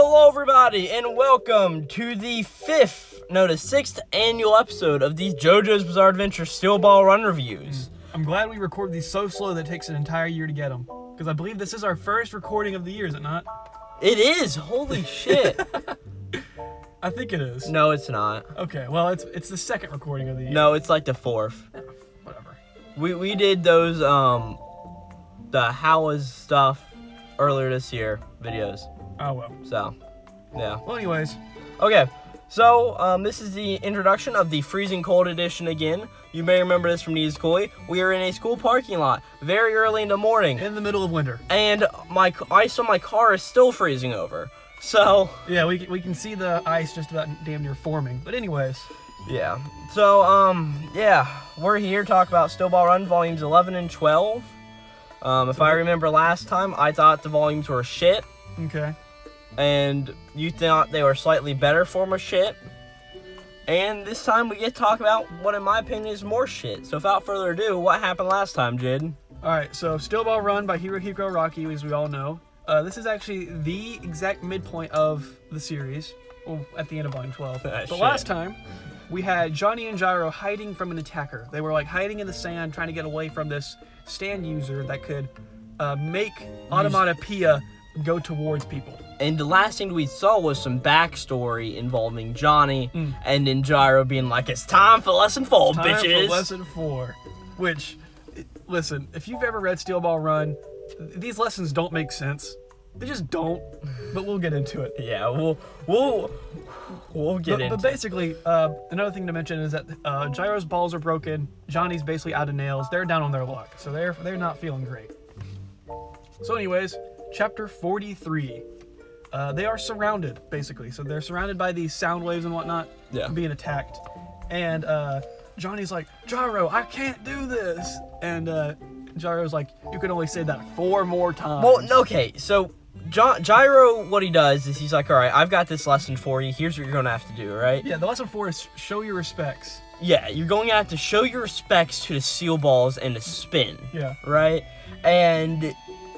Hello, everybody, and welcome to the sixth annual episode of these JoJo's Bizarre Adventure Steel Ball Run reviews. I'm glad we record these so slow that it takes an entire year to get them. Because I believe this is our first recording of the year, is it not? It is! Holy shit! I think it is. No, it's not. Okay, well, it's the second recording of the year. No, it's like the fourth. Whatever. We did those, the How Was stuff earlier this year videos. Oh, well. So, yeah. Well, anyways. Okay, so this is the introduction of the Freezing Cold edition again. You may remember this from Needs Cooley. We are in a school parking lot very early in the morning. In the middle of winter. And my ice on my car is still freezing over. So... yeah, we can see the ice just about damn near forming. But anyways. Yeah. So, yeah. We're here to talk about Steel Ball Run Volumes 11 and 12. If I remember last time, I thought the volumes were shit. Okay. And you thought they were slightly better form of shit. And this time we get to talk about what, in my opinion, is more shit. So without further ado, what happened last time, Jaden? Alright, so Steel Ball Run by Hirohiko Araki, as we all know. This is actually the exact midpoint of the series. Well, at the end of Volume 12. But last time, we had Johnny and Gyro hiding from an attacker. They were like hiding in the sand, trying to get away from this stand user that could make automatopoeia go towards people. And the last thing we saw was some backstory involving Johnny and then Gyro being like, it's time for lesson 4, bitches. Time for lesson 4. Which, listen, if you've ever read Steel Ball Run, these lessons don't make sense. They just don't. But we'll get into it. Yeah, we'll get into it. But basically, another thing to mention is that Gyro's balls are broken. Johnny's basically out of nails. They're down on their luck. So they're not feeling great. So anyways, chapter 43. They are surrounded, basically. So they're surrounded by these sound waves and whatnot, being attacked. And Johnny's like, Gyro, I can't do this. And Gyro's like, you can only say that 4 more times. Well, okay, so Gyro, what he does is he's like, all right, I've got this lesson for you. Here's what you're going to have to do, right? Yeah, the lesson 4 is show your respects. Yeah, you're going to have to show your respects to the seal balls and the spin. Yeah. Right? And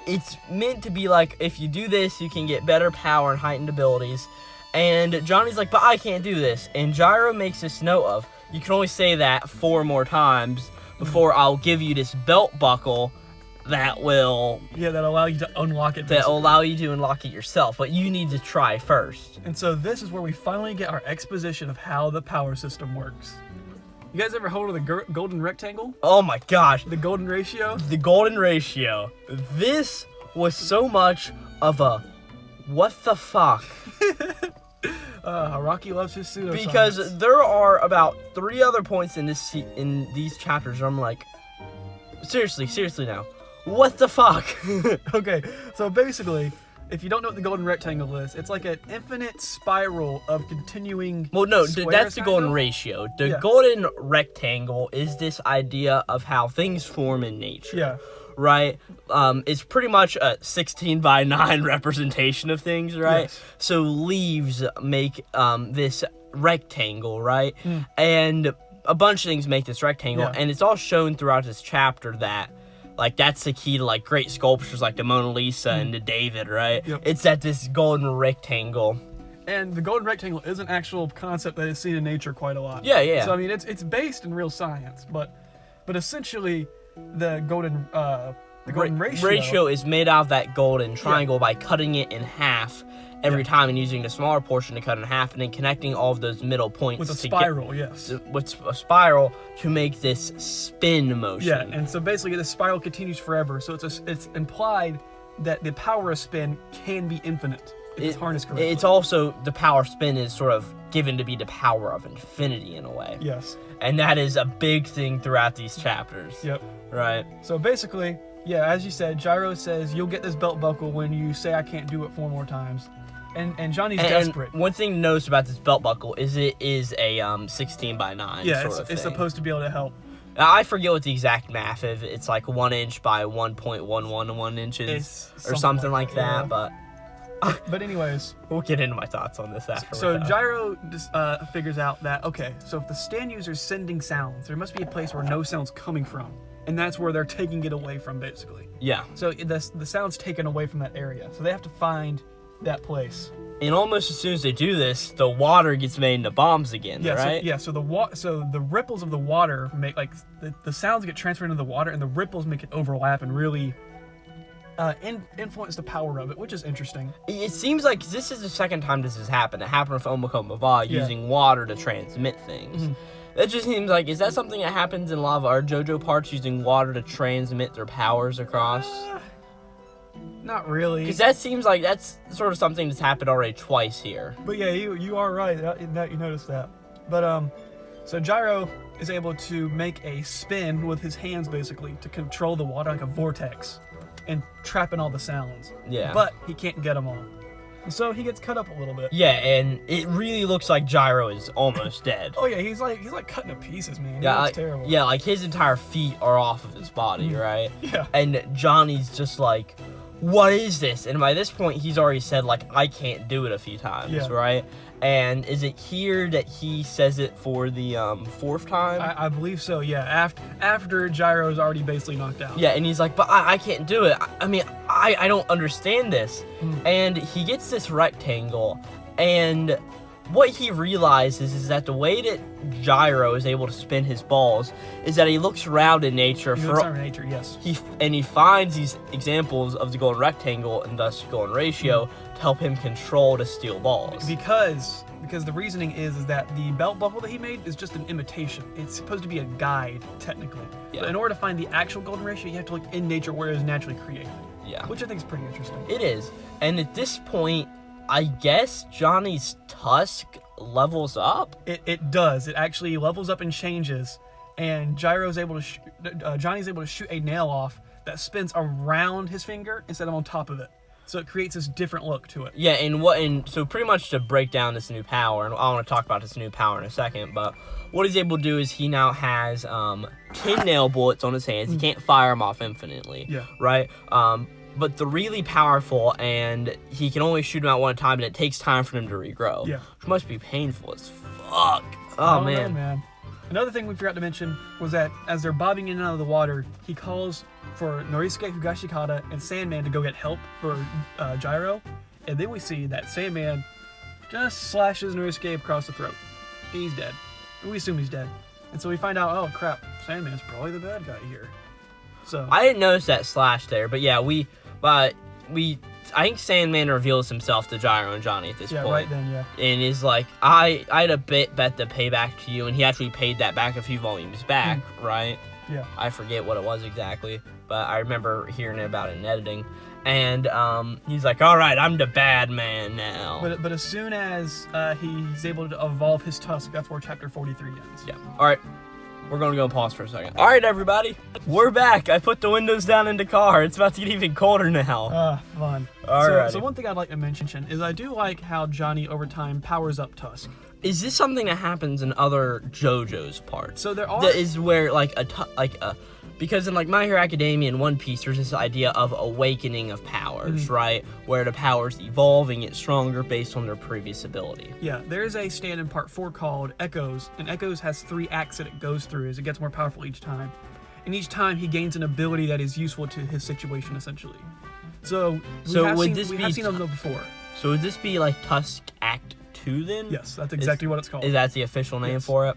it's meant to be like, if you do this, you can get better power and heightened abilities. And Johnny's like, but I can't do this. And Gyro makes this note of, you can only say that 4 more times before I'll give you this belt buckle that will... yeah, that'll allow you to unlock it. That'll allow you to unlock it yourself, but you need to try first. And so this is where we finally get our exposition of how the power system works. You guys ever heard of the golden rectangle? Oh my gosh. The golden ratio? The golden ratio. This was so much of a what the fuck. Araki loves his pseudoscience. Because there are about 3 other points in these chapters where I'm like, seriously now, what the fuck? Okay, so basically, if you don't know what the golden rectangle is, it's like an infinite spiral of continuing. Well, no, squares, that's the golden ratio. The golden rectangle is this idea of how things form in nature. Yeah. Right? It's pretty much a 16:9 representation of things, right? Yes. So leaves make this rectangle, right? And a bunch of things make this rectangle, and it's all shown throughout this chapter that, like, that's the key to, like, great sculptures like the Mona Lisa and the David, right? Yep. It's at this golden rectangle. And the golden rectangle is an actual concept that is seen in nature quite a lot. Yeah. So I mean, it's based in real science, but essentially, the golden ratio is made out of that golden triangle by cutting it in half every time and using the smaller portion to cut in half and then connecting all of those middle points with a spiral, with a spiral to make this spin motion. Yeah, and so basically the spiral continues forever. So it's implied that the power of spin can be infinite if it's harnessed correctly. It's also, the power of spin is sort of given to be the power of infinity in a way. Yes. And that is a big thing throughout these chapters. Yep. Right. So basically, yeah, as you said, Gyro says, you'll get this belt buckle when you say I can't do it 4 more times. And Johnny's desperate. One thing to notice about this belt buckle is it is a 16:9 sort of thing. It's supposed to be able to help. I forget what the exact math is. It's like 1 inch by 1.111 inches or something like that. But anyways, we'll get into my thoughts on this after. So Gyro figures out that, okay, so if the stand user's sending sounds, there must be a place where no sound's coming from. And that's where they're taking it away from, basically. Yeah. So the sound's taken away from that area. So they have to find that place. And almost as soon as they do this, the water gets made into bombs again, right? So the ripples of the water make, like, the sounds get transferred into the water, and the ripples make it overlap and really influence the power of it, which is interesting. It seems like this is the second time this has happened. It happened with Omako Mava using water to transmit things. Mm-hmm. It just seems like, is that something that happens in a lot of our JoJo parts, using water to transmit their powers across? Not really. Because that seems like that's sort of something that's happened already twice here. But yeah, you are right that you noticed that. But so Gyro is able to make a spin with his hands, basically, to control the water like a vortex and trap in all the sounds. Yeah. But he can't get them all. And so he gets cut up a little bit. Yeah, and it really looks like Gyro is almost dead. Oh yeah, he's like cutting to pieces, man. Yeah, It's terrible. Yeah, like his entire feet are off of his body, right? Yeah. And Johnny's just like, what is this? And by this point, he's already said, like, I can't do it a few times, right? And is it here that he says it for the fourth time? I believe so, yeah. After Gyro's already basically knocked out. Yeah, and he's like, but I can't do it. I mean, I don't understand this. And he gets this rectangle, and what he realizes is that the way that Gyro is able to spin his balls is that he looks around in nature Yes. He finds these examples of the golden rectangle and thus golden ratio to help him control the steel balls. Because the reasoning is that the belt buckle that he made is just an imitation. It's supposed to be a guide, technically. Yeah. But in order to find the actual golden ratio, you have to look in nature where it is naturally created. Yeah. Which I think is pretty interesting. It is. And at this point, I guess Johnny's tusk levels up? It does. It actually levels up and changes. And Gyro's able to Johnny's able to shoot a nail off that spins around his finger instead of on top of it. So it creates this different look to it. Yeah, and so pretty much to break down this new power, and I want to talk about this new power in a second, but what he's able to do is he now has 10 nail bullets on his hands. He can't fire them off infinitely, right? But they're really powerful, and he can only shoot them out one at a time, and it takes time for them to regrow. Yeah. Which must be painful as fuck. Oh, man. Know, man. Another thing we forgot to mention was that as they're bobbing in and out of the water, he calls for Norisuke Higashikata and Sandman to go get help for Gyro. And then we see that Sandman just slashes Norisuke across the throat. He's dead. We assume he's dead. And so we find out, oh crap, Sandman's probably the bad guy here. So I didn't notice that slash there, but yeah, I think Sandman reveals himself to Gyro and Johnny at this point. Yeah, right then, yeah. And is like, I had a bet to pay back to you, and he actually paid that back a few volumes back, right? Yeah. I forget what it was exactly, but I remember hearing about it in editing. And he's like, all right, I'm the bad man now. But as soon as he's able to evolve his tusk, that's where chapter 43 ends. Yeah. All right. We're going to go and pause for a second. All right, everybody. We're back. I put the windows down in the car. It's about to get even colder now. Fun. All right. So one thing I'd like to mention is I do like how Johnny, over time, powers up Tusk. Is this something that happens in other JoJo's parts? So there are... That is where, because in, like, My Hero Academia and One Piece, there's this idea of awakening of powers, right? Where the powers evolve and get stronger based on their previous ability. Yeah, there's a stand in part 4 called Echoes, and Echoes has 3 acts that it goes through as it gets more powerful each time. And each time he gains an ability that is useful to his situation, essentially. So we have seen them before. So would this be, like, Tusk Act 2 then? Yes, that's exactly what it's called. Is that the official name for it?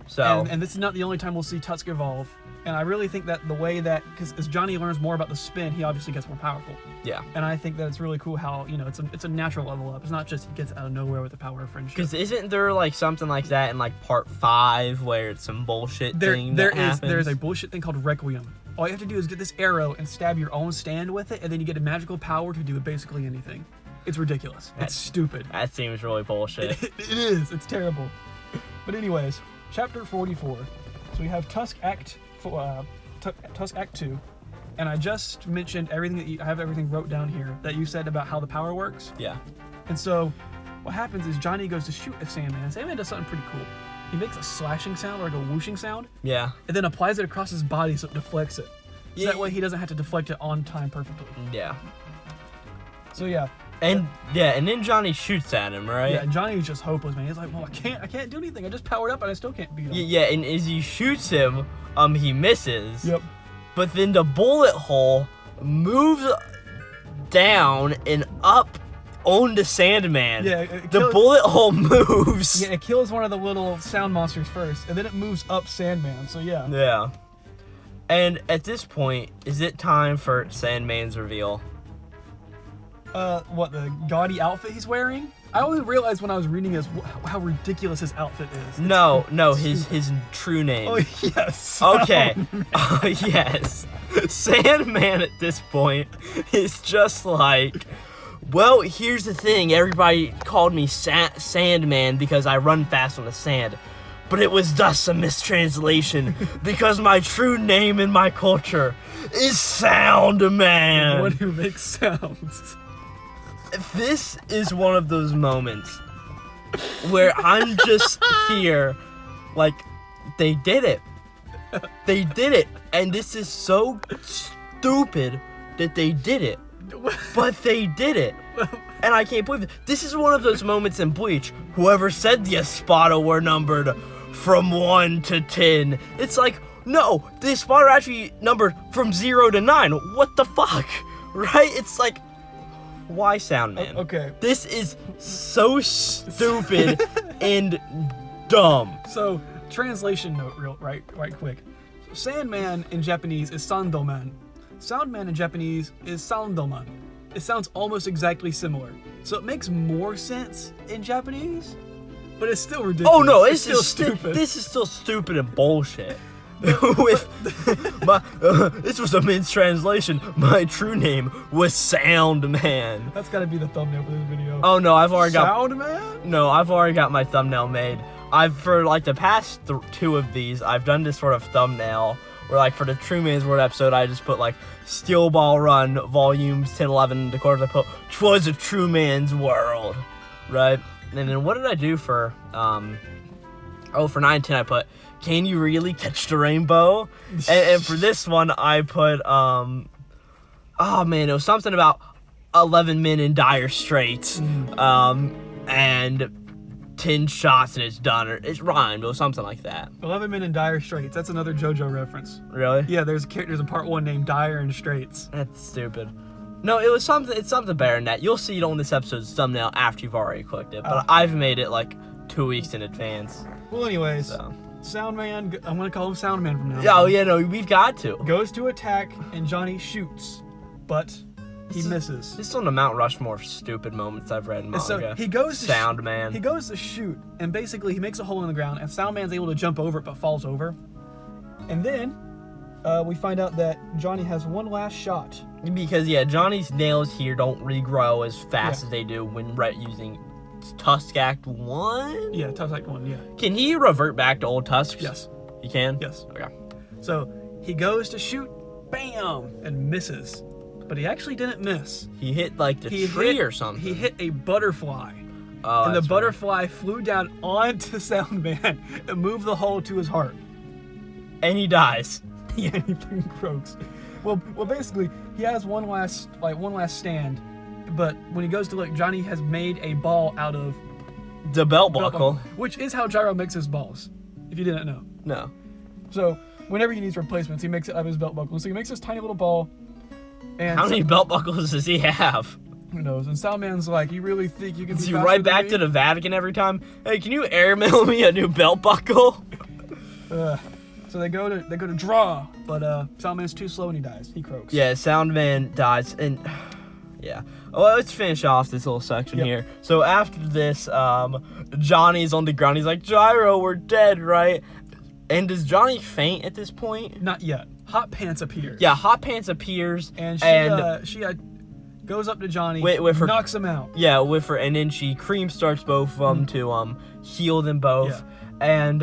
So and this is not the only time we'll see Tusk evolve. And I really think that the way that, because as Johnny learns more about the spin, he obviously gets more powerful. Yeah. And I think that it's really cool how, it's a natural level up. It's not just he gets out of nowhere with the power of friendship. Because isn't there, like, something like that in, like, part 5 where it's some bullshit thing that happens? There is a bullshit thing called Requiem. All you have to do is get this arrow and stab your own stand with it, and then you get a magical power to do basically anything. It's ridiculous. It's stupid. That seems really bullshit. It is. It's terrible. But anyways, chapter 44. So we have Tusk Act 2, and I just mentioned everything I have everything wrote down here that you said about how the power works. Yeah. And so what happens is Johnny goes to shoot a Sandman, and Sandman does something pretty cool. He makes a slashing sound, or like a whooshing sound. Yeah. And then applies it across his body so it deflects it. So that way he doesn't have to deflect it on time perfectly. Yeah. So yeah. And then Johnny shoots at him, right? Yeah, and Johnny's just hopeless, man. He's like, well, I can't do anything. I just powered up and I still can't beat him. Yeah, and as he shoots him, he misses. Yep. But then the bullet hole moves down and up onto Sandman. Yeah, the bullet hole moves. Yeah, it kills one of the little sound monsters first, and then it moves up Sandman. So yeah. Yeah. And at this point, is it time for Sandman's reveal? What, the gaudy outfit he's wearing? I only realized when I was reading this how ridiculous his outfit is. No, his true name. Oh, yes. Okay. Yes. Sandman at this point is just like, well, here's the thing. Everybody called me Sandman because I run fast on the sand. But it was thus a mistranslation because my true name in my culture is Soundman. The one who makes sounds. This is one of those moments where I'm just here, like, they did it. They did it. And this is so stupid that they did it. But they did it. And I can't believe it. This is one of those moments in Bleach. Whoever said the Espada were numbered from 1 to 10. It's like, no, the Espada are actually numbered from 0 to 9. What the fuck? Right? It's like, why Soundman? Okay. This is so stupid and dumb. So, translation note right quick. So, Sandman in Japanese is Sandoman. Soundman in Japanese is Soundoman. It sounds almost exactly similar. So it makes more sense in Japanese, but it's still ridiculous. Oh no, it's still stupid. This is still stupid and bullshit. With this was a mistranslation. My true name was Soundman. That's gotta be the thumbnail for this video. Oh no, I've already got Soundman? No, I've already got my thumbnail made. For like the past 2 of these, I've done this sort of thumbnail where, like, for the True Man's World episode, I just put like Steel Ball Run volumes 10, 11. The course I put 'twas a True Man's World, right? And then what did I do for for 9 and 10 I put, can you really catch the rainbow? and for this one I put oh man, it was something about 11 men in dire straits, and 10 shots and it's done, or it's rhymed or something like that. 11 Men in Dire Straits. That's another JoJo reference. Really? Yeah, there's a part 1 named Dire and Straits. That's stupid. No, it was something. It's something better than that. You'll see it on this episode's thumbnail after you've already clicked it, but I've made it like 2 weeks in advance. Well, anyways, So. Soundman. I'm gonna call him Soundman from now on. Oh yeah, no, we've got to. Goes to attack and Johnny shoots, but he misses. This is on the Mount Rushmore of stupid moments I've read in manga. So he goes to Soundman. He goes to shoot, and basically he makes a hole in the ground, and Soundman's able to jump over it, but falls over. And then we find out that Johnny has one last shot. Because yeah, Johnny's nails here don't regrow as fast as they do when using Tusk Act 1. Yeah, Tusk Act 1. Yeah. Can he revert back to old tusks? Yes. He can. Yes. Okay. So he goes to shoot, bam, and misses. But he actually didn't miss. He hit like the tree or something. He hit a butterfly. Oh, and the that's butterfly flew down onto Soundman and moved the hole to his heart. And he dies. Yeah, he fucking croaks. Well, basically, he has one last stand, but when he goes to look, Johnny has made a ball out of The belt buckle. which is how Gyro makes his balls, if you didn't know. No. So, whenever he needs replacements, he makes it out of his belt buckle. So he makes this tiny little ball. And How many belt buckles does he have? Who knows? And Soundman's like, you really think you can be Is he faster right than back me? to the Vatican every time? Hey, can you airmail me a new belt buckle? So they go to draw, but Soundman's too slow and he dies. He croaks. Yeah, Soundman dies, and yeah. Well, let's finish off this little section here. So after this, Johnny's on the ground. He's like, Gyro, we're dead, right? And does Johnny faint at this point? Not yet. Hot Pants appears. Yeah, Hot Pants appears, And she goes up to Johnny, with her, knocks him out. Yeah, with her, and then she cream starts both of them to heal them both, and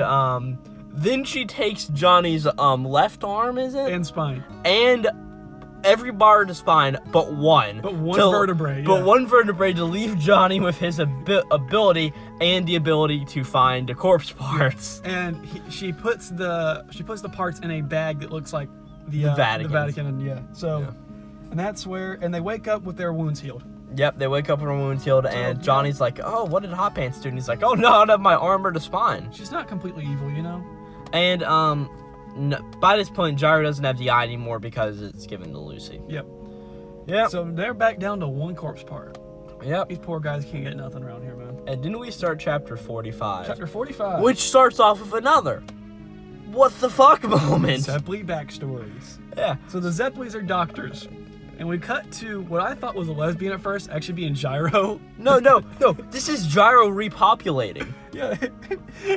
then she takes Johnny's left arm, is it? And spine. And every bar of the spine but one. But one vertebrae. But one vertebrae to leave Johnny with his ability and the ability to find the corpse parts. And she puts the parts in a bag that looks like the Vatican. The Vatican, and and that's where, and they wake up with their wounds healed. Yep, they wake up with their wounds healed, and Johnny's like, "Oh, what did Hot Pants do?" And he's like, "Oh no, I don't have my arm or the spine." She's not completely evil, you know. And no, by this point, Gyro doesn't have the eye anymore because it's given to Lucy. Yep. Yep. So they're back down to one corpse part. Yep. These poor guys can't get nothing around here, man. And didn't we start chapter 45? Chapter 45. Which starts off with another what the fuck moment. Zeppeli backstories. Yeah. So the Zeppelis are doctors. And we cut to what I thought was a lesbian at first, actually being Gyro. No. This is Gyro repopulating. Yeah.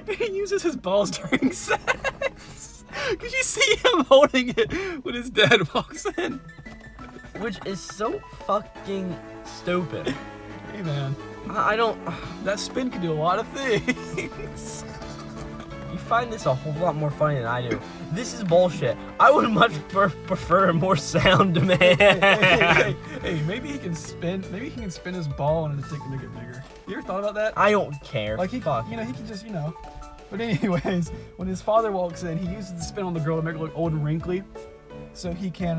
He uses his balls during sex. Because you see him holding it when his dad walks in. Which is so fucking stupid. Hey, man. I don't... That spin can do a lot of things. You find this a whole lot more funny than I do. This is bullshit. I would much prefer a more sound man. Hey, maybe he can spin. Maybe he can spin his ball and his dick to make it bigger. You ever thought about that? I don't care. Like he can just, But anyways, when his father walks in, he uses the spin on the girl to make her look old and wrinkly, so he can.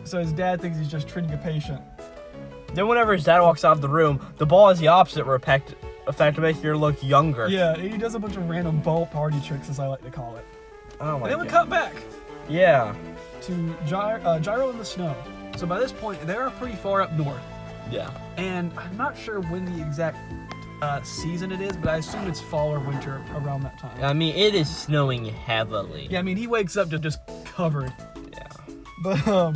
So his dad thinks he's just treating a patient. Then whenever his dad walks out of the room, the ball has the opposite effect to make her look younger. Yeah, he does a bunch of random ball party tricks, as I like to call it. Oh my And then we God. cut back Yeah. to Gyro in the snow. So by this point, they're pretty far up north. Yeah. And I'm not sure when the exact season it is, but I assume it's fall or winter around that time. I mean, it is snowing heavily. Yeah, I mean, he wakes up just covered. Yeah. But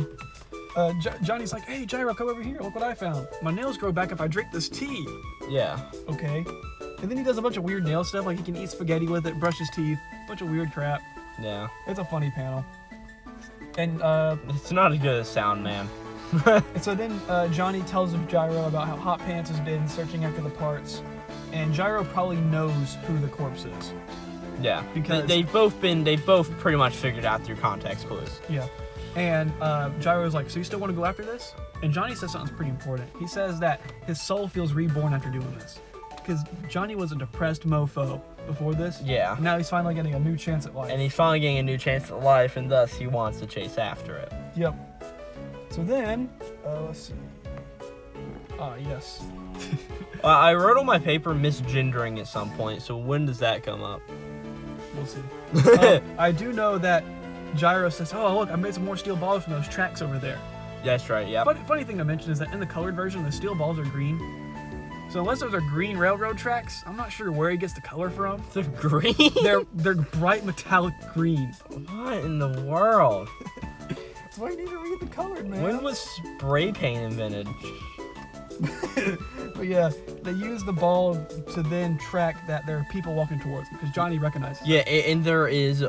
Johnny's like, hey, Gyro, come over here. Look what I found. My nails grow back if I drink this tea. Yeah. Okay. And then he does a bunch of weird nail stuff, like he can eat spaghetti with it, brush his teeth, bunch of weird crap. Yeah. It's a funny panel. And It's not as good as Sound Man. and so then Johnny tells of Gyro about how Hot Pants has been searching after the parts, and Gyro probably knows who the corpse is. Yeah. Because- they've both pretty much figured out through context clues. Yeah. And Gyro's like, so you still want to go after this? And Johnny says something pretty important. He says that his soul feels reborn after doing this. Because Johnny was a depressed mofo before this. Yeah. And now he's finally getting a new chance at life. And he's finally getting a new chance at life, and thus he wants to chase after it. Yep. So then, let's see. Yes. I wrote on my paper misgendering at some point, so when does that come up? We'll see. I do know that Gyro says, oh, look, I made some more steel balls from those tracks over there. That's right, yeah. Funny thing to mention is that in the colored version, the steel balls are green. So unless those are green railroad tracks, I'm not sure where he gets the color from. They're green? They're bright metallic green. What in the world? That's why you need to read the colored, man. When was spray paint invented? But yeah, they use the ball to then track that there are people walking towards them, because Johnny recognizes them. Yeah, and there is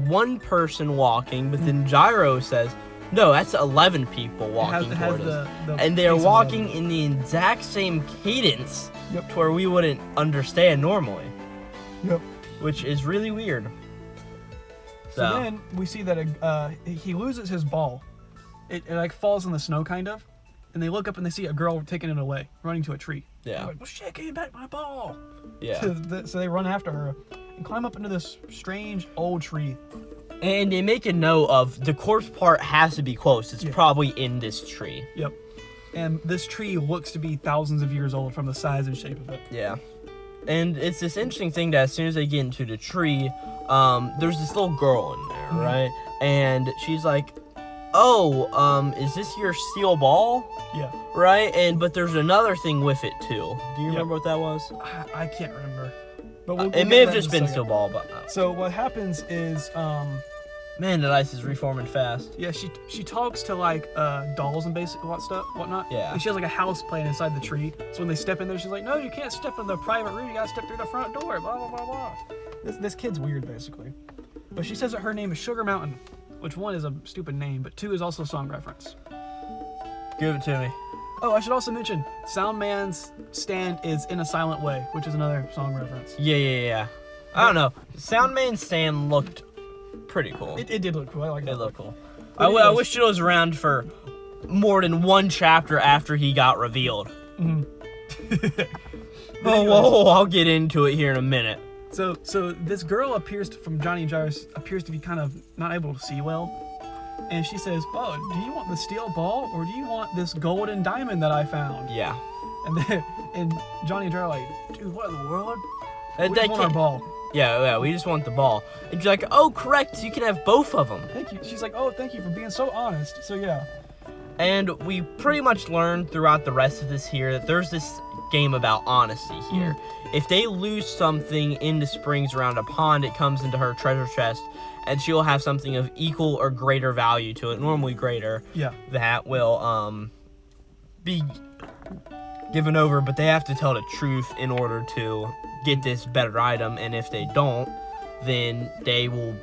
one person walking, but then Gyro says, no, that's 11 people walking toward us. And they are walking in the exact same cadence to where we wouldn't understand normally. Yep. Which is really weird. So then we see that he loses his ball. It like falls in the snow, kind of. And they look up and they see a girl taking it away, running to a tree. Yeah. They're like, well, shit, give me back my ball. Yeah. So they run after her and climb up into this strange old tree. And they make a note of the corpse part has to be close. It's probably in this tree. Yep. And this tree looks to be thousands of years old from the size and shape of it. Yeah. And it's this interesting thing that as soon as they get into the tree, there's this little girl in there, right? And she's like, oh, is this your steel ball? Yeah. Right? But there's another thing with it too. Do you remember what that was? I can't remember. But it may have just been steel ball, but... So what happens is, man, that ice is reforming fast. yeah, she talks to like dolls and basic whatnot. Yeah. And she has like a house playing inside the tree. So when they step in there, she's like, no, you can't step in the private room. You gotta step through the front door. Blah blah blah blah. This kid's weird, basically. But she says that her name is Sugar Mountain, which one is a stupid name, but two is also a song reference. Give it to me. Oh, I should also mention, Soundman's stand is In a Silent Way, which is another song reference. Yeah. I don't know. Soundman's stand looked pretty cool. It did look cool. I like that. It looked cool. I wish it was around for more than one chapter after he got revealed. Whoa, I'll get into it here in a minute. So this girl from Johnny and Gyro appears to be kind of not able to see well. And she says, oh, do you want the steel ball or do you want this golden diamond that I found? Yeah. And Johnny and Gyro are like, dude, what in the world? We just want our ball. Yeah, we just want the ball. And she's like, oh, correct, you can have both of them. Thank you. She's like, oh, thank you for being so honest. So yeah. And we pretty much learned throughout the rest of this here that there's this game about honesty here. If they lose something in the springs around a pond, it comes into her treasure chest, and she'll have something of equal or greater value to it, normally greater, that will be given over, but they have to tell the truth in order to get this better item, and if they don't, then they will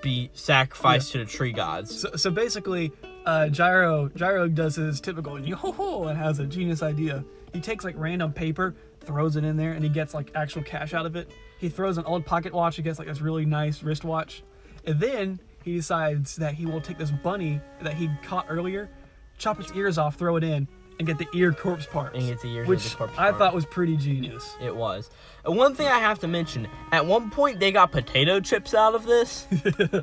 be sacrificed to the tree gods. So basically, Gyro does his typical yo-ho-ho and has a genius idea. He takes like random paper, throws it in there, and he gets like actual cash out of it. He throws an old pocket watch, he gets like this really nice wristwatch. And then he decides that he will take this bunny that he caught earlier, chop its ears off, throw it in, and get the ear corpse parts. And get the ears which of the corpse I part. thought was pretty genius. It was. And one thing I have to mention, at one point they got potato chips out of this.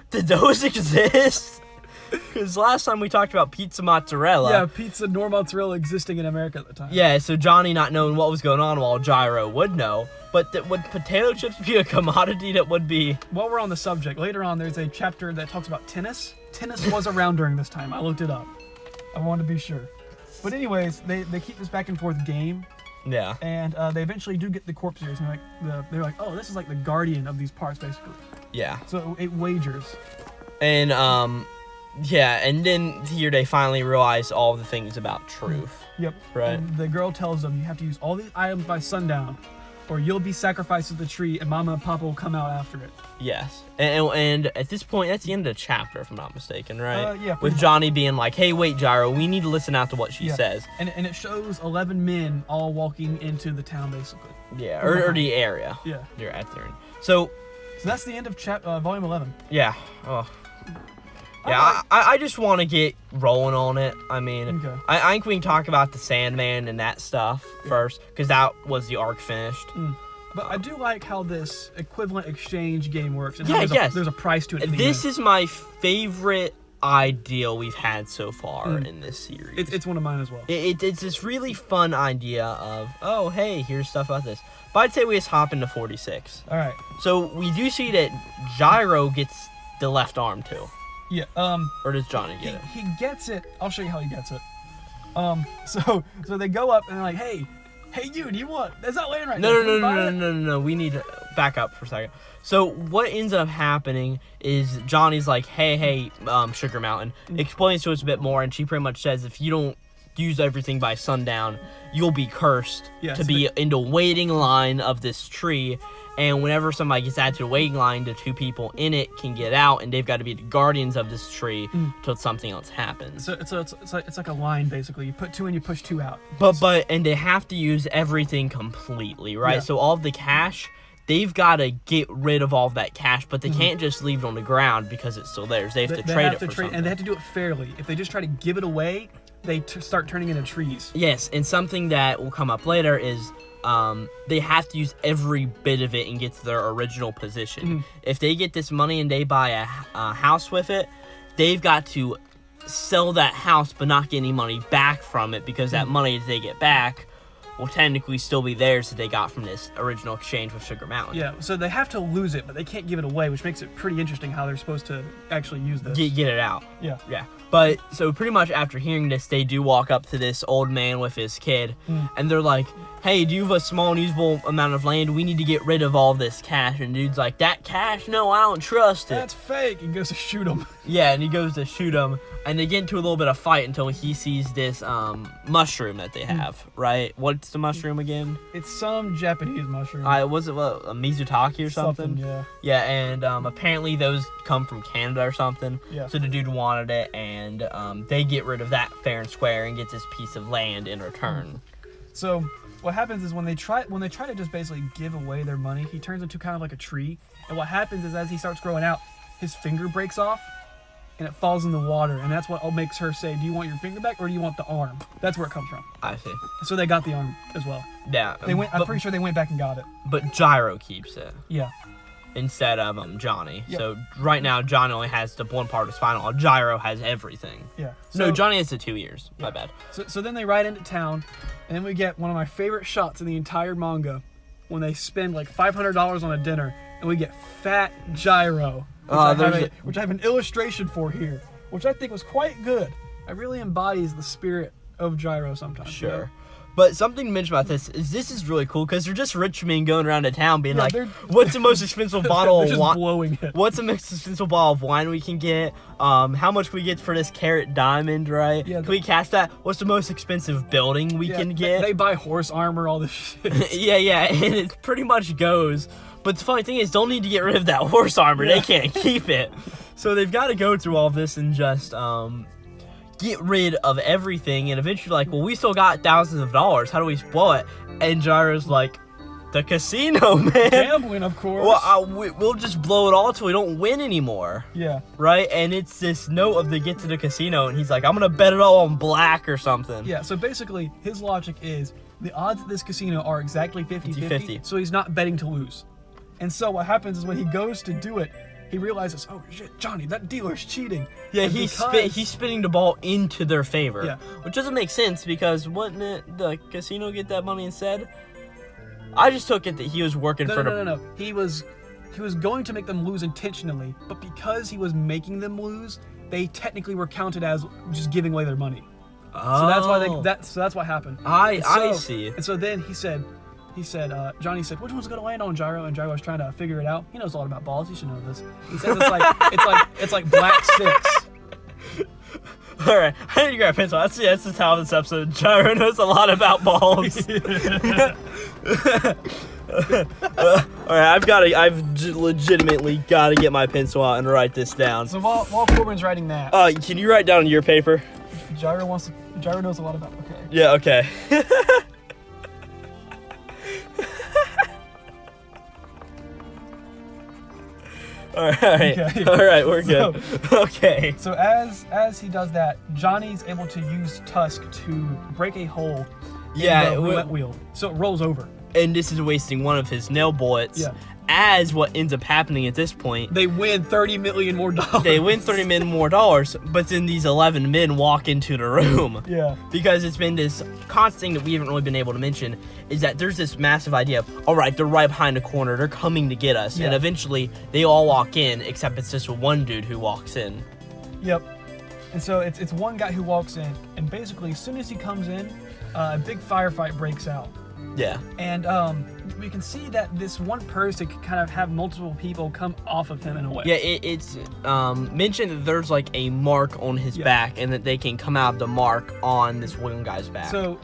Did those exist? Because last time we talked about pizza mozzarella. Yeah, pizza nor mozzarella existing in America at the time. Yeah, so Johnny not knowing what was going on while Gyro would know. But would potato chips be a commodity that would be... While we're on the subject, later on there's a chapter that talks about tennis. Tennis was around during this time. I looked it up. I wanted to be sure. But anyways, they keep this back and forth game. Yeah. And they eventually do get the corpse ears. And they're like, oh, this is like the guardian of these parts, basically. Yeah. So it wagers. And, yeah, and then here they finally realize all the things about truth. Yep. Right. And the girl tells them, you have to use all these items by sundown, or you'll be sacrificed to the tree, and Mama and Papa will come out after it. Yes. And at this point, that's the end of the chapter, if I'm not mistaken, right? Yeah. With Johnny being like, hey, wait, Gyro, we need to listen out to what she says. And it shows 11 men all walking into the town, basically. Yeah, or the area. Yeah. They're at there. So that's the end of volume 11. Yeah. Oh. Yeah, I just want to get rolling on it. I mean, I think we can talk about the Sandman and that stuff first, because that was the arc finished. But I do like how this equivalent exchange game works. And there's a price to it. This is my favorite ideal we've had so far in this series. It's one of mine as well. It's this really fun idea of, oh, hey, here's stuff about this. But I'd say we just hop into 46. All right. So we do see that Gyro gets the left arm, too. Yeah. Or does Johnny get it? He gets it. I'll show you how he gets it. So they go up and they're like, hey, you, do you want? That's not laying right now. No. We need to back up for a second. So what ends up happening is Johnny's like, hey, Sugar Mountain, explains to us a bit more, and she pretty much says if you don't use everything by sundown, you'll be cursed to be in the waiting line of this tree. And whenever somebody gets added to the waiting line, the two people in it can get out, and they've got to be the guardians of this tree till something else happens. So it's like a line, basically. You put two in, you push two out. And they have to use everything completely, right? Yeah. So all of the cash, they've got to get rid of all of that cash, but they can't just leave it on the ground because it's still theirs. They have to trade it for something. And they have to do it fairly. If they just try to give it away, they start turning into trees. Yes, and something that will come up later is they have to use every bit of it and get to their original position. If they get this money and they buy a house with it, they've got to sell that house but not get any money back from it, because that money that they get back will technically still be theirs that they got from this original exchange with Sugar Mountain. Yeah, so they have to lose it, but they can't give it away, which makes it pretty interesting how they're supposed to actually use this. Get it out. Yeah. But so pretty much after hearing this, they do walk up to this old man with his kid, and they're like, hey, do you have a small and usable amount of land? We need to get rid of all this cash. And dude's like, that cash? No, I don't trust it. That's fake. And goes to shoot him. Yeah, and he goes to shoot him, and they get into a little bit of fight until he sees this mushroom that they have, right? What's the mushroom again? It's some Japanese mushroom. Was it a Mizutaki or something? Yeah. Yeah, and apparently those come from Canada or something. Yeah. So the dude wanted it, and they get rid of that fair and square and get this piece of land in return. So what happens is when they try to just basically give away their money, he turns into kind of like a tree. And what happens is as he starts growing out, his finger breaks off and it falls in the water. And that's what makes her say, do you want your finger back or do you want the arm? That's where it comes from. I see. So they got the arm as well. Yeah. I'm pretty sure they went back and got it. But Gyro keeps it. Yeah. Instead of Johnny. Yep. So right now, Johnny only has the one part of his final. Gyro has everything. Yeah. No, Johnny has the 2 years. My bad. So then they ride into town, and then we get one of my favorite shots in the entire manga, when they spend like $500 on a dinner, and we get Fat Gyro, which I have an illustration for here, which I think was quite good. really embodies the spirit of Gyro sometimes. Sure. You know? But something to mention about this is really cool because they're just rich men going around the town being like, they're- what's the most expensive bottle of just wine? blowing it. What's the most expensive bottle of wine we can get? How much we get for this carat diamond, right? Yeah, can we cash that? What's the most expensive building we can get? They buy horse armor, all this shit. yeah, and it pretty much goes. But the funny thing is, they'll need to get rid of that horse armor. Yeah. They can't keep it. So they've got to go through all this and just get rid of everything. And eventually, like, well, we still got thousands of dollars. How do we blow it? And Gyro's like, the casino, man. Gambling, of course. Well, we'll just blow it all till we don't win anymore. Yeah. Right? And it's this note of they get to the casino, and he's like, I'm going to bet it all on black or something. Yeah, so basically, his logic is the odds at this casino are exactly 50-50, 50-50. so he's not betting to lose. And so what happens is when he goes to do it, he realizes, oh shit, Johnny, that dealer's cheating. Yeah, And he's because- spinning the ball into their favor. Yeah. Which doesn't make sense because wouldn't the casino get that money instead? I just took it that he was working for the... No. He was going to make them lose intentionally, but because he was making them lose, they technically were counted as just giving away their money. Oh. So that's why that's what happened. I see. And so then he said, Johnny said, which one's gonna land on Gyro? And Gyro was trying to figure it out. He knows a lot about balls. He should know this. He says it's like black sticks. All right, I need to grab a pencil. That's the title of this episode. Gyro knows a lot about balls. All right, I've legitimately got to get my pencil out and write this down. So while Corbin's writing that, Can you write down on your paper? Gyro knows a lot about. Okay. Yeah. Okay. All right. Okay. All right, we're good. Okay. So as he does that, Johnny's able to use Tusk to break a hole Yeah, in the roulette wheel, so it rolls over. And this is wasting one of his nail bullets. Yeah. As what ends up happening at this point, They win $30 million more. they win $30 million more, but then these 11 men walk into the room. Yeah. Because it's been this constant thing that we haven't really been able to mention is that there's this massive idea of, all right, they're right behind the corner, they're coming to get us. Yeah. And eventually they all walk in, except it's just one dude who walks in. Yep. And so it's one guy who walks in, and basically as soon as he comes in, a big firefight breaks out. Yeah. And we can see that this one person can kind of have multiple people come off of him in a way. Yeah, it's mentioned that there's like a mark on his back and that they can come out of the mark on this one guy's back. So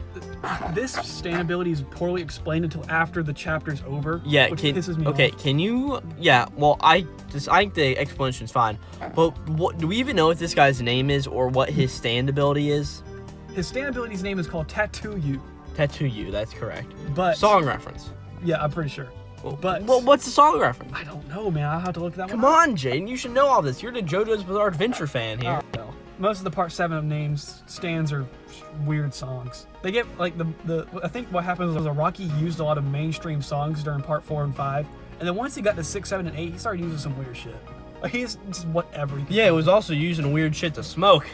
this stand ability is poorly explained until after the chapter's over. Yeah, which pisses me okay, off. can you... Yeah, well, I think the explanation's fine. But do we even know what this guy's name is or what his stand ability is? His stand ability's name is called Tattoo You. Tattoo You, that's correct. But Song reference. yeah, I'm pretty sure. But what's the song reference? I don't know, man. I'll have to look that Come one up. on, Jaden, you should know all this. You're the JoJo's Bizarre Adventure fan here. No. Most of the Part 7 of names stands are weird songs. They get like the I think what happened was Rocky used a lot of mainstream songs during Part 4 and 5, and then once he got to 6, 7, and 8, he started using some weird shit. Like he's just whatever. Yeah, it was also using weird shit to smoke.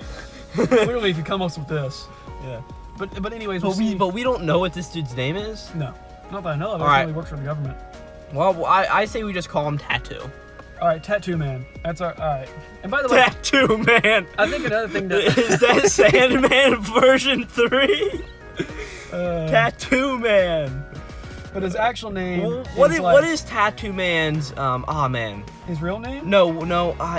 Literally, if you come up with this. Yeah. But anyways, But we don't know what this dude's name is. no, not that I know of. He Alright. really works for the government. Well, I say we just call him Tattoo. All right, Tattoo Man. That's all right. And by the way, Tattoo Man. I think another thing that Is that Sandman version 3? Tattoo Man. but his actual name What is is, like, what is Tattoo Man's man? his real name? No,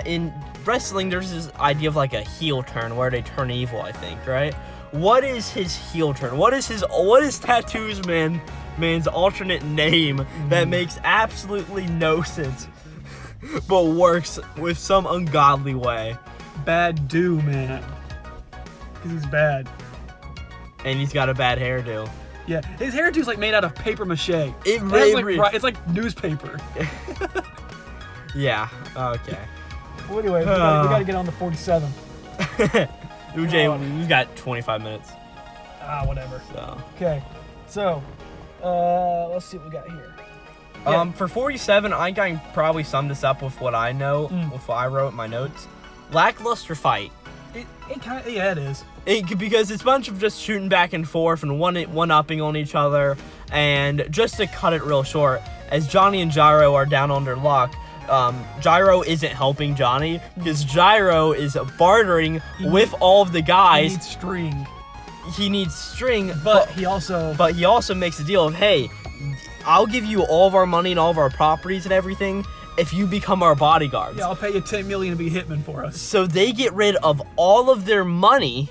in wrestling there's this idea of like a heel turn where they turn evil, I think, right? What is his heel turn? What is Tattoo's man's alternate name that makes absolutely no sense but works with some ungodly way? Bad Do Man. Because he's bad. And he's got a bad hairdo. Yeah, his hairdo's like made out of paper mache. It's like newspaper. Yeah, okay. Well, anyway, we gotta get on to 47. Jay, we've got 25 minutes. Whatever. So. Okay, so let's see what we got here. Yeah. For 47, I can probably sum this up with what I know, with what I wrote in my notes. Lackluster fight. It kind of, yeah, it is. Because it's a bunch of just shooting back and forth and one-upping on each other. And just to cut it real short, as Johnny and Gyro are down on their luck, Gyro isn't helping Johnny because Gyro is bartering with all of the guys. He needs string. But he also makes a deal of, hey, I'll give you all of our money and all of our properties and everything if you become our bodyguards. Yeah, I'll pay you $10 million to be hitman for us. So they get rid of all of their money,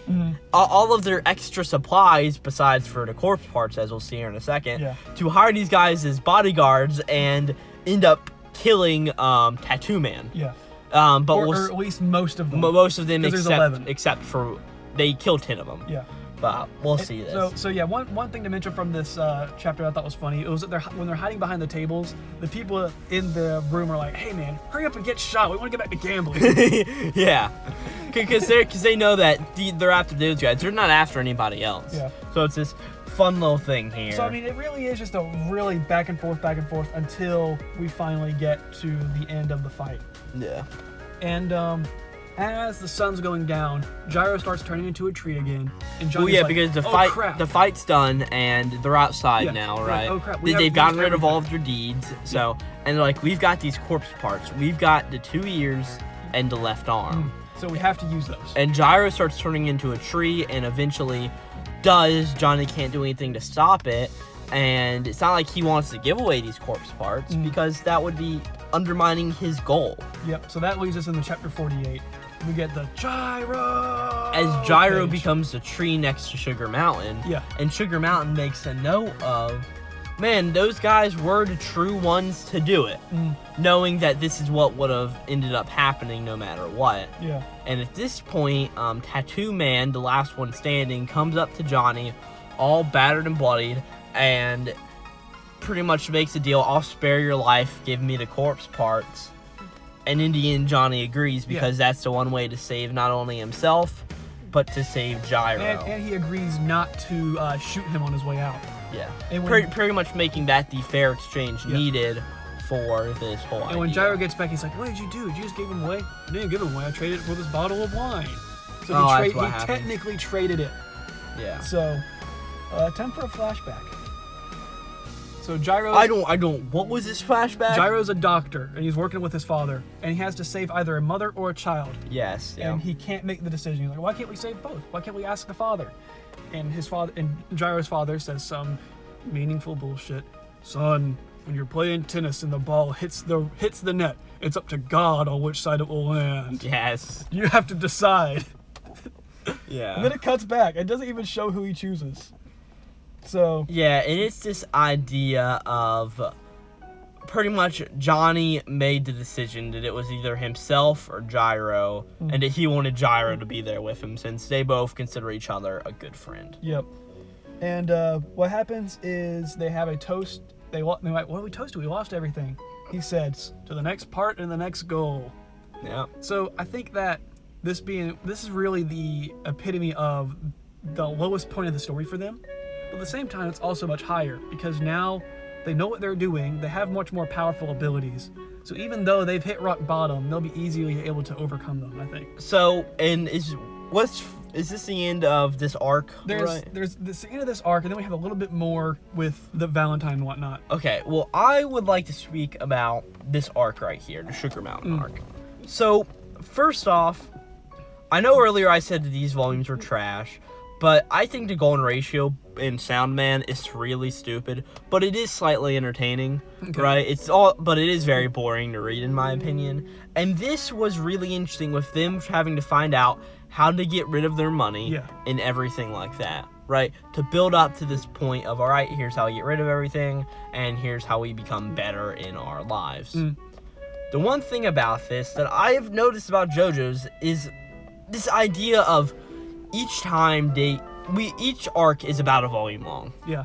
all of their extra supplies, besides for the corpse parts, as we'll see here in a second, to hire these guys as bodyguards and end up killing Tattoo Man. Yeah. But or at least most of them. Most of them, except except for they killed 10 of them. Yeah. But we'll see this. So yeah, one thing to mention from this chapter I thought was funny. It was that when they're hiding behind the tables, the people in the room are like, "Hey man, hurry up and get shot. We want to get back to gambling." Yeah, because they know that they're after those guys. They're not after anybody else. Yeah. So it's this fun little thing here. So I mean, it really is just a really back and forth until we finally get to the end of the fight. Yeah. And as the sun's going down, Gyro starts turning into a tree again. And Johnny's like, because crap. the fight's done and they're outside now, right? Like, oh crap, they've gotten rid of all of their deeds. So and they're like, we've got these corpse parts. We've got the 2 ears and the left arm. So we have to use those. And Gyro starts turning into a tree and eventually does. Johnny can't do anything to stop it. And it's not like he wants to give away these corpse parts because that would be undermining his goal. Yep. So that leads us into chapter 48. We get the Gyro. As Gyro becomes the tree next to Sugar Mountain. Yeah. And Sugar Mountain makes a note of, man, those guys were the true ones to do it. Knowing that this is what would have ended up happening no matter what. Yeah. And at this point, Tattoo Man, the last one standing, comes up to Johnny, all battered and bloodied, and pretty much makes a deal. I'll spare your life. Give me the corpse parts. And in the end, Johnny agrees because that's the one way to save not only himself, but to save Gyro. And he agrees not to shoot him on his way out. Yeah. And pretty much making that the fair exchange needed for this whole idea. And when Gyro gets back, he's like, what did you do? Did you just give him away? I didn't give him away. I traded it for this bottle of wine. So he technically traded it. Yeah. So, time for a flashback. So Gyro... I don't... What was this flashback? Gyro's a doctor, and he's working with his father, and he has to save either a mother or a child. Yes, yeah. And he can't make the decision. He's like, why can't we save both? Why can't we ask the father? And Gyro's father says some meaningful bullshit. Son, when you're playing tennis and the ball hits the net, it's up to God on which side it will land. Yes. You have to decide. Yeah. And then it cuts back. It doesn't even show who he chooses. So yeah, and it's this idea of pretty much Johnny made the decision that it was either himself or Gyro, and that he wanted Gyro to be there with him since they both consider each other a good friend. Yep. And what happens is they have a toast. They're like, what do we toast to? We lost everything. He says, to the next part and the next goal. Yeah. So I think that this is really the epitome of the lowest point of the story for them. But at the same time, it's also much higher because now they know what they're doing. They have much more powerful abilities. So even though they've hit rock bottom, they'll be easily able to overcome them, I think. So, and is this the end of this arc? There's the end of this arc, and then we have a little bit more with the Valentine and whatnot. Okay, well, I would like to speak about this arc right here, the Sugar Mountain arc. So, first off, I know earlier I said that these volumes were trash, but I think the golden ratio in Soundman is really stupid, but it is slightly entertaining, right? But it is very boring to read in my opinion. And this was really interesting with them having to find out how to get rid of their money and everything like that, right? To build up to this point of, all right, here's how we get rid of everything, and here's how we become better in our lives. The one thing about this that I have noticed about JoJo's is this idea of each time each arc is about a volume long. Yeah.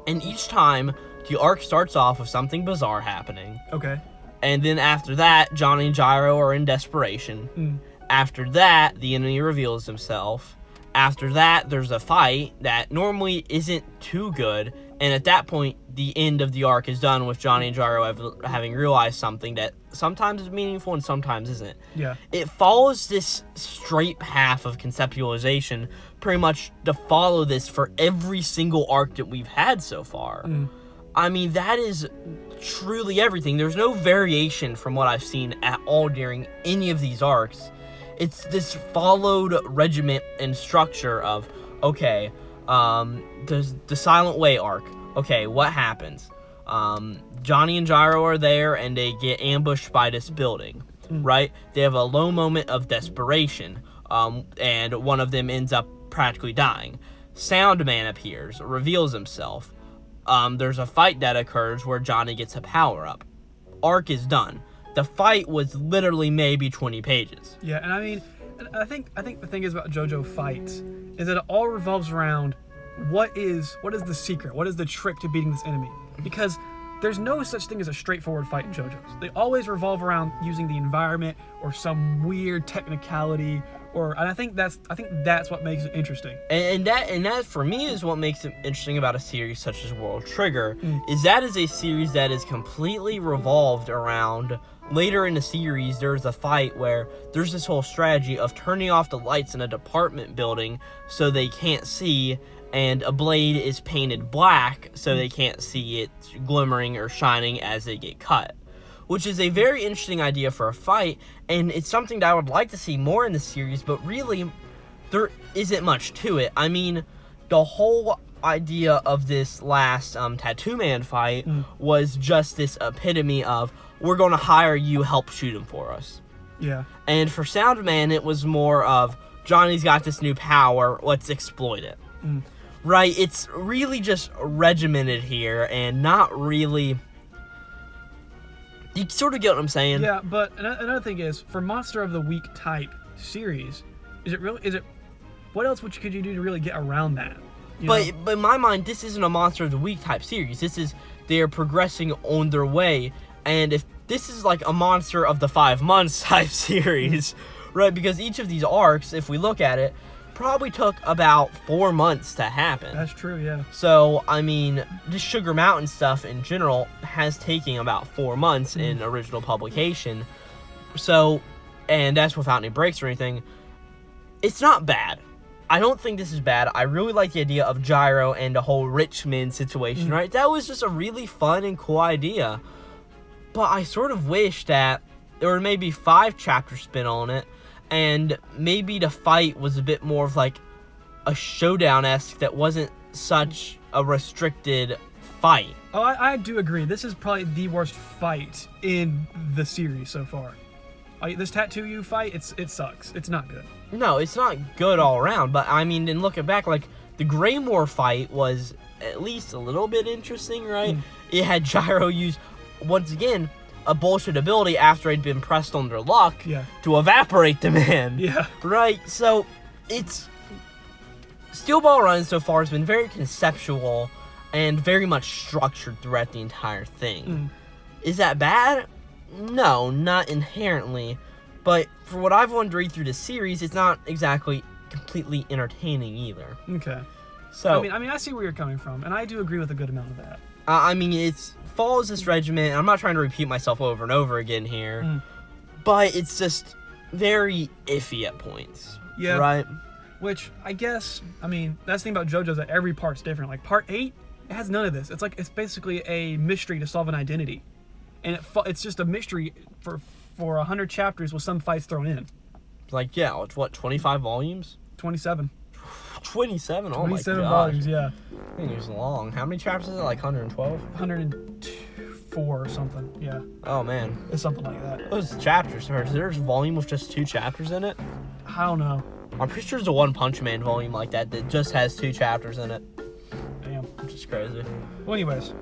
And each time the arc starts off with something bizarre happening. Okay. And then after that, Johnny and Gyro are in desperation. After that, the enemy reveals himself. After that, there's a fight that normally isn't too good. And at that point, the end of the arc is done with Johnny and Gyro having realized something that sometimes is meaningful and sometimes isn't. Yeah. It follows this straight path of conceptualization pretty much to follow this for every single arc that we've had so far. I mean, that is truly everything. There's no variation from what I've seen at all during any of these arcs. It's this followed regiment and structure of, okay, the Silent Way arc. Okay, what happens? Johnny and Gyro are there, and they get ambushed by this building, right? They have a low moment of desperation, and one of them ends up practically dying. Sound Man appears, reveals himself. There's a fight that occurs where Johnny gets a power-up. Arc is done. The fight was literally maybe 20 pages. Yeah, and I mean, I think the thing is about JoJo fights is that it all revolves around what is the secret? What is the trick to beating this enemy? Because there's no such thing as a straightforward fight in JoJo's. They always revolve around using the environment or some weird technicality, and I think that's what makes it interesting. And that for me is what makes it interesting about a series such as World Trigger, is that is a series that is completely revolved around. Later in the series, there's a fight where there's this whole strategy of turning off the lights in a department building so they can't see, and a blade is painted black so they can't see it glimmering or shining as they get cut. Which is a very interesting idea for a fight, and it's something that I would like to see more in the series, but really, there isn't much to it. I mean, the whole idea of this last Tattoo Man fight was just this epitome of, we're going to hire you, help shoot him for us. Yeah. And for Sound Man, it was more of, Johnny's got this new power, let's exploit it. Right? It's really just regimented here, and not really... You sort of get what I'm saying? Yeah, but another thing is, for Monster of the Week type series, what else could you do to really get around that? But in my mind, this isn't a Monster of the Week type series. This is, they're progressing on their way. And if this is like a Monster of the 5 months type series, right? Because each of these arcs, if we look at it, probably took about 4 months to happen. That's true, yeah. So, I mean, this Sugar Mountain stuff in general has taken about 4 months in original publication. So, and that's without any breaks or anything. It's not bad. I don't think this is bad. I really like the idea of Gyro and the whole Richmond situation, right? That was just a really fun and cool idea. But I sort of wish that there were maybe 5 chapters spent on it, and maybe the fight was a bit more of like a showdown-esque that wasn't such a restricted fight. Oh, I do agree. This is probably the worst fight in the series so far. This Tattoo You fight, it sucks. It's not good. No, it's not good all around, but I mean, in looking back, like, the Greymore fight was at least a little bit interesting, right? It had Gyro use, once again, a bullshit ability after he'd been pressed under luck to evaporate the man. Yeah. Right? So, it's... Steel Ball Run so far has been very conceptual and very much structured throughout the entire thing. Is that bad? No, not inherently. But for what I've wanted to read through the series, it's not exactly completely entertaining either. Okay. So I mean, I see where you're coming from, and I do agree with a good amount of that. I mean, it follows this regiment. I'm not trying to repeat myself over and over again here, but it's just very iffy at points. Yeah. Right? Which, I guess, I mean, that's the thing about JoJo's, that every part's different. Like, part 8, it has none of this. It's basically a mystery to solve an identity. And it's just a mystery for 100 chapters with some fights thrown in. Like, yeah, it's what, 25 volumes? 27. 27? Oh my gosh. 27 volumes, yeah. I think it was long. How many chapters is it? Like 112? 104 or something, yeah. Oh, man. It's something like that. Those chapters, there's a volume with just 2 chapters in it? I don't know. I'm pretty sure there's a One Punch Man volume like that just has 2 chapters in it. Damn. Which is crazy. Well, anyways,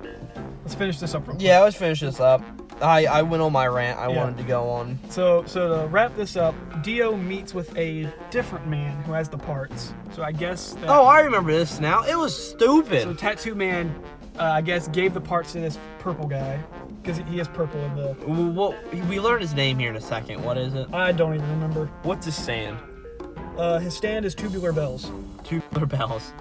let's finish this up real quick. Yeah, let's finish this up. I went on my rant I wanted to go on. So to wrap this up, Dio meets with a different man who has the parts. So I guess that... Oh, I remember this now. It was stupid. So Tattoo Man, I guess, gave the parts to this purple guy. Because he has purple in the... Well, we learned his name here in a second. What is it? I don't even remember. What's his stand? His stand is Tubular Bells. Tubular Bells.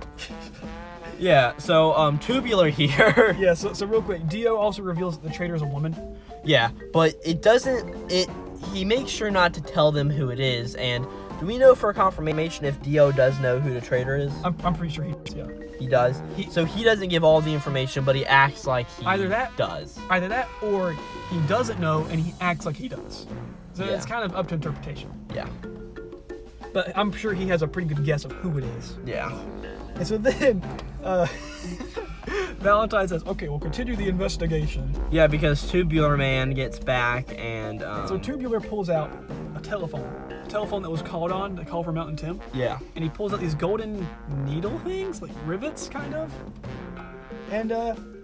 Yeah, so, Tubular here. Yeah, so real quick, Dio also reveals that the traitor is a woman. Yeah, but it doesn't, he makes sure not to tell them who it is, and do we know for confirmation if Dio does know who the traitor is? I'm pretty sure he does, yeah. He does. So he doesn't give all the information, but he acts like he does. Either that, or he doesn't know and he acts like he does. So Yeah. it's kind of up to interpretation. Yeah. But I'm sure he has a pretty good guess of who it is. Yeah. And so then, Valentine says, okay, we'll continue the investigation. Yeah, because Tubular Man gets back and... So Tubular pulls out a telephone that was called on to call for Mountain Tim. Yeah. And he pulls out these golden needle things, like rivets, kind of. And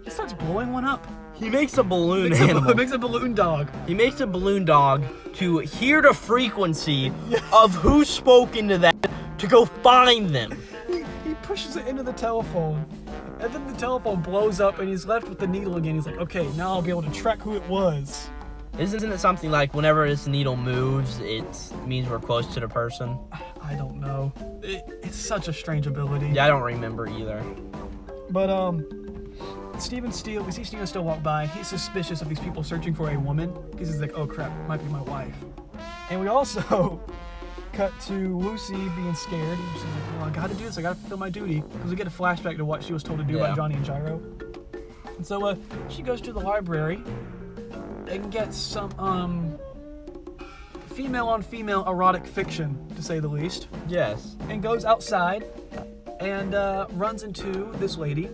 he starts blowing one up. He makes a balloon animal. He makes a balloon dog. He makes a balloon dog to hear the frequency of who spoke into that to go find them. He pushes it into the telephone. And then the telephone blows up and he's left with the needle again. He's like, okay, now I'll be able to track who it was. Isn't it something like whenever this needle moves, it means we're close to the person? I don't know. It's such a strange ability. Yeah, I don't remember either. But, we see Steven Steele walk by. He's suspicious of these people searching for a woman because he's like, oh crap, it might be my wife. And we also cut to Lucy being scared. She's like, well, I gotta do this. I gotta fulfill my duty. Because we get a flashback to what she was told to do by Johnny and Gyro. And so she goes to the library and gets some female-on-female erotic fiction, to say the least. Yes. And goes outside and runs into this lady.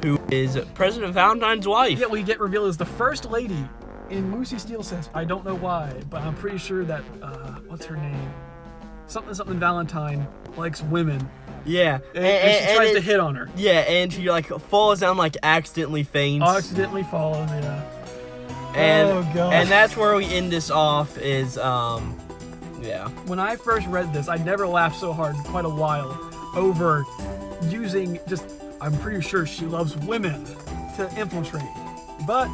Who is President Valentine's wife. Yeah, we get revealed as the first lady. And Lucy Steele says, I don't know why, but I'm pretty sure that, what's her name? Something Valentine likes women. Yeah. And she tries to hit on her. Yeah, and she like falls down, like accidentally faints. Accidentally falls, yeah. And, oh, God. And that's where we end this off is, yeah. When I first read this, I never laughed so hard in quite a while over using just, I'm pretty sure she loves women to infiltrate. But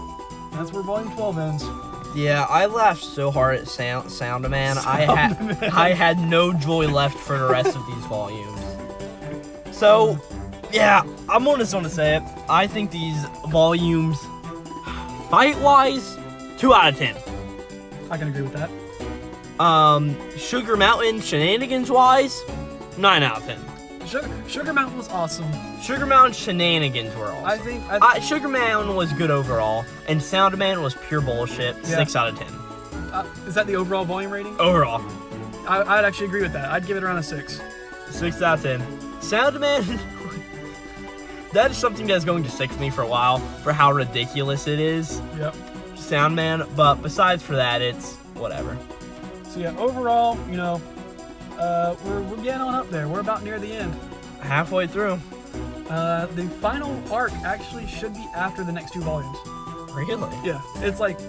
that's where Volume 12 ends. Yeah, I laughed so hard at Sound Man. I had no joy left for the rest of these volumes. So, yeah, I'm just gonna say it. I think these volumes, fight-wise, 2 out of 10. I can agree with that. Sugar Mountain shenanigans-wise, 9 out of 10. Sugar Mountain was awesome. Sugar Mountain shenanigans were awesome. I think Sugar Mountain was good overall, and Sound Man was pure bullshit. Yeah. 6 out of 10. Is that the overall volume rating? Overall. I'd actually agree with that. I'd give it around a 6. 6 out of 10. Sound Man, that is something that's going to stick with me for a while, for how ridiculous it is. Yep. Sound Man, but besides for that, it's whatever. So yeah, overall, you know, we're getting on up there. We're about near the end. Halfway through. The final arc actually should be after the next 2 volumes. Really? Yeah, it's like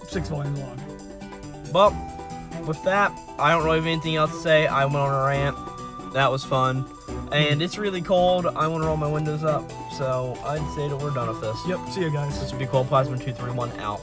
6 volumes long. Well, with that, I don't really have anything else to say. I went on a rant. That was fun. And it's really cold. I want to roll my windows up. So I'd say that we're done with this. Yep, see you guys. This would be Glowplasma 231 out.